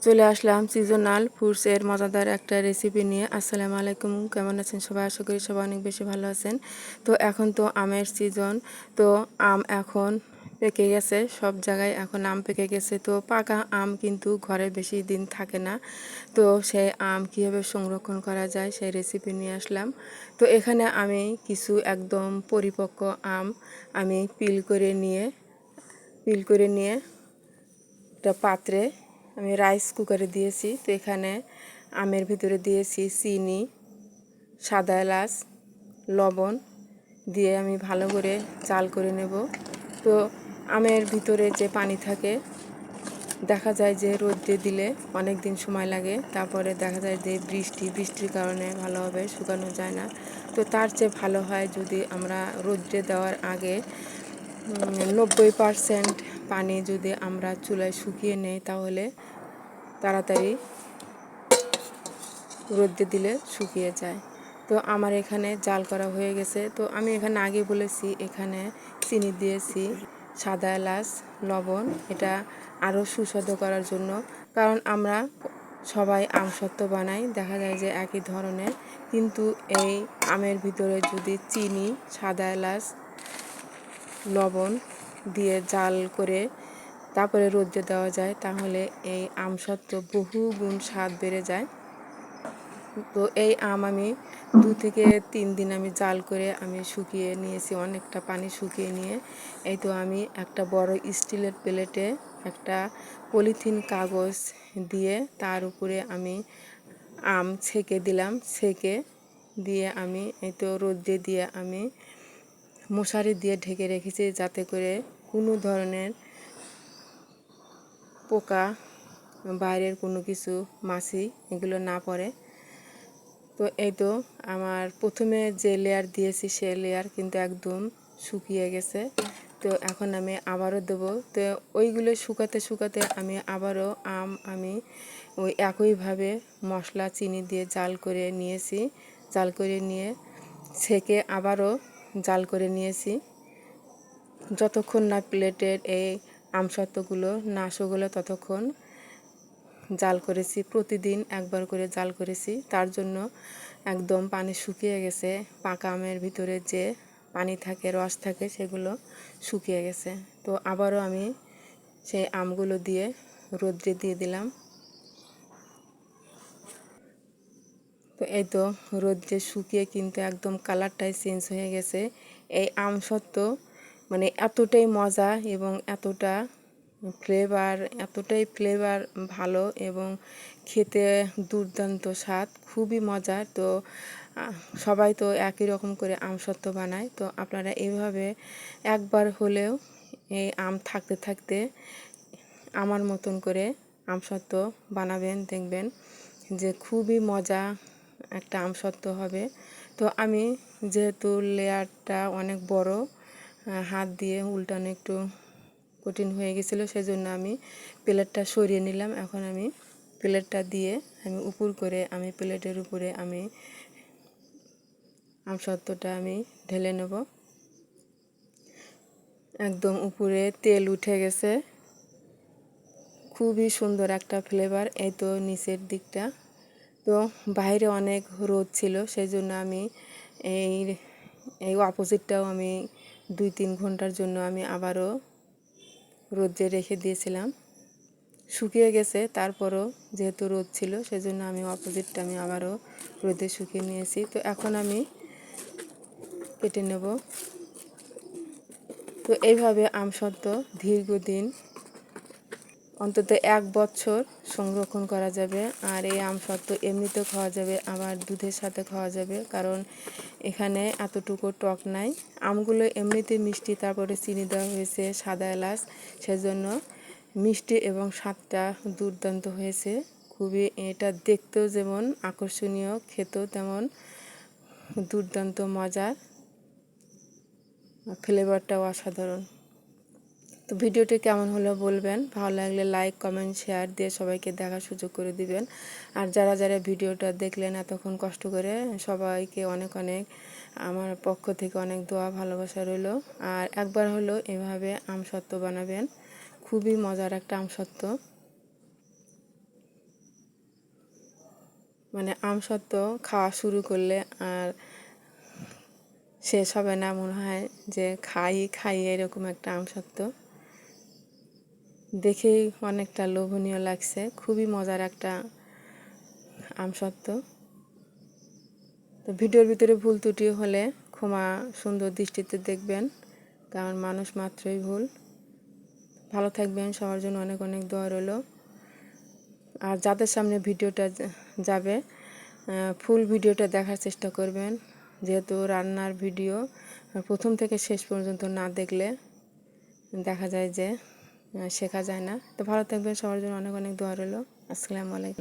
চলে আসলাম সিজনাল ফ্রুটসের মজাদার একটা রেসিপি নিয়ে। আসসালামু আলাইকুম, কেমন আছেন সবাই? আশা করি সবাই অনেক বেশি ভালো আছেন। তো এখন তো আমের সিজন, তো আম এখন পেকে গেছে, সব জায়গায় এখন আম পেকে গেছে। তো পাকা আম কিন্তু ঘরে বেশি দিন থাকে না। তো সেই আম কীভাবে সংরক্ষণ করা যায় সেই রেসিপি নিয়ে আসলাম। তো এখানে আমি কিছু একদম পরিপক্ক আম আমি পিল করে নিয়ে একটা পাত্রে আমি রাইস কুকারে দিয়েছি। তো এখানে আমের ভিতরে দিয়েছি চিনি, সাদা এলাচ, লবণ দিয়ে আমি ভালো করে জাল করে নেব। তো আমের ভিতরে যে পানি থাকে, দেখা যায় যে রোদে দিলে অনেক দিন সময় লাগে, তারপরে দেখা যায় যে বৃষ্টির কারণে ভালোভাবে শুকানো যায় না। তো তার চেয়ে ভালো হয় যদি আমরা রোদে দেওয়ার আগে 90% পানি যদি আমরা চুলায় শুকিয়ে নেই, তাহলে তাড়াতাড়ি রোদে দিলে শুকিয়ে যায়। তো আমার এখানে জাল করা হয়ে গেছে। তো আমি এখানে আগে বলেছি এখানে চিনি দিয়েছি, সাদা এলাচ, লবণ, এটা আরও সুস্বাদু করার জন্য। কারণ আমরা সবাই আমসত্ত্ব বানাই, দেখা যায় যে একই ধরনের, কিন্তু এই আমের ভিতরে যদি চিনি, সাদা এলাচ, লবণ দিয়ে জাল করে তারপরে রোদে দেওয়া যায়, তাহলে এই আমসত্ত্ব বহু গুণ স্বাদ বেড়ে যায়। তো এই আম আমি 2 থেকে 3 দিন আমি জাল করে আমি শুকিয়ে নিয়েছি, অনেকটা পানি শুকিয়ে নিয়ে এই তো আমি একটা বড় স্টিলের প্লেটে একটা পলিথিন কাগজ দিয়ে তার উপরে আমি আম ছেঁকে দিলাম। ছেঁকে দিয়ে আমি এই তো রোদে দিয়ে আমি মশারি দিয়ে ঢেকে রেখেছি, যাতে করে কোনো ধরনের পোকা, বাইরের কোনো কিছু মাছি এগুলো না পড়ে। তো এই তো আমার প্রথমে যে লেয়ার দিয়েছি সে লেয়ার কিন্তু একদম শুকিয়ে গেছে। তো এখন আমি আবারও দেবো। তো ওইগুলো শুকাতে শুকাতে আমি আবারও আমি ওই একইভাবে মশলা চিনি দিয়ে জাল করে নিয়েছি। জাল করে নিয়ে ছেঁকে আবারও জাল করে নিয়েছি, যতক্ষণ না প্লেটের এই আমসত্ত্বগুলো না শুকোলো ততক্ষণ জাল করেছি। প্রতিদিন একবার করে জাল করেছি, তার জন্য একদম পানি শুকিয়ে গেছে। পাকা আমের ভিতরে যে পানি থাকে, রস থাকে, সেগুলো শুকিয়ে গেছে। তো আবারও আমি সেই আমগুলো দিয়ে রোদ্রে দিয়ে দিলাম। তো এই তো রোদ্রে শুকিয়ে কিন্তু একদম কালারটাই চেঞ্জ হয়ে গেছে। এই আমসত্ত্ব মানে এতটাই মজা এবং এতটাই ফ্লেভার ভালো এবং খেতে দুর্দান্ত স্বাদ, খুবই মজার। তো সবাই তো একই রকম করে আমসত্ত্ব বানায়। তো আপনারা এইভাবে একবার হলেও এই আম থাকতে থাকতে আমার মতন করে আমসত্ত্ব বানাবেন, দেখবেন যে খুবই মজা একটা আমসত্ত্ব হবে। তো আমি যেহেতু লেয়ারটা অনেক বড়, হাত দিয়ে উল্টানো একটু কঠিন হয়ে গেছিলো, সেজন্য আমি প্লেটটা সরিয়ে নিলাম। এখন আমি প্লেটটা দিয়ে আমি উপর করে আমি প্লেটের উপরে আমি আমসত্ত্বটা আমি ঢেলে নেব। একদম উপরে তেল উঠে গেছে, খুবই সুন্দর একটা ফ্লেভার। এই তো নিচের দিকটা, তো বাইরে অনেক রোদ ছিল, সেই জন্য আমি এই অপোজিটটাও আমি 2-3 ঘন্টার জন্য আমি আবারও রোদে রেখে দিয়েছিলাম। শুকিয়ে গেছে, তারপরও যেহেতু রোদ ছিল সেজন্য আমি অপোজিটটা আমি আবারও রোদে শুকিয়ে নিয়েছি। তো এখন আমি কেটে নেব। তো এইভাবে আমসত্ত্ব দীর্ঘদিন, অন্তত 1 বছর সংরক্ষণ করা যাবে। আর এই আমসত্ত্ব এমনিতেও খাওয়া যাবে, আবার দুধের সাথে খাওয়া যাবে, কারণ এখানে এতটুকু টক নাই। আমগুলো এমনিতে মিষ্টি, তারপরে চিনি দেওয়া হয়েছে, সাদা এলাচ, সেজন্য মিষ্টি এবং স্বাদটা দুর্দান্ত হয়েছে। খুবই এটা দেখতেও যেমন আকর্ষণীয়, খেতেও তেমন দুর্দান্ত মজার, ফ্লেভারটাও অসাধারণ। তো ভিডিওটি কেমন হলো বলবেন, ভালো লাগলে লাইক, কমেন্ট, শেয়ার দিয়ে সবাইকে দেখার সুযোগ করে দিবেন। আর যারা যারা ভিডিওটা দেখলেন এতক্ষণ কষ্ট করে, সবাইকে অনেক অনেক আমার পক্ষ থেকে অনেক দোয়া ভালোবাসা রইল। আর একবার হলো এভাবে আমসত্ত্ব বানাবেন, খুবই মজার একটা আমসত্ত্ব। মানে আমসত্ত্ব খাওয়া শুরু করলে আর শেষ হবে না মনে হয়, যে খাই এরকম একটা আমসত্ত্ব। দেখেই অনেকটা লোভনীয় লাগছে, খুবই মজার একটা আমসত্ত্ব। তো ভিডিওর ভিতরে ভুল ত্রুটি হলে ক্ষমা সুন্দর দৃষ্টিতে দেখবেন, কারণ মানুষ মাত্রই ভুল। ভালো থাকবেন, সবার জন্য অনেক অনেক দোয়া রইল। আর যাদের সামনে ভিডিওটা যাবে ফুল ভিডিওটা দেখার চেষ্টা করবেন, যেহেতু রান্নার ভিডিও প্রথম থেকে শেষ পর্যন্ত না দেখলে দেখা যায় যে শেখা যায় না। তো ভালো থাকবেন, সবার জন্য অনেক অনেক দোয়া রইল। আসসালামু আলাইকুম।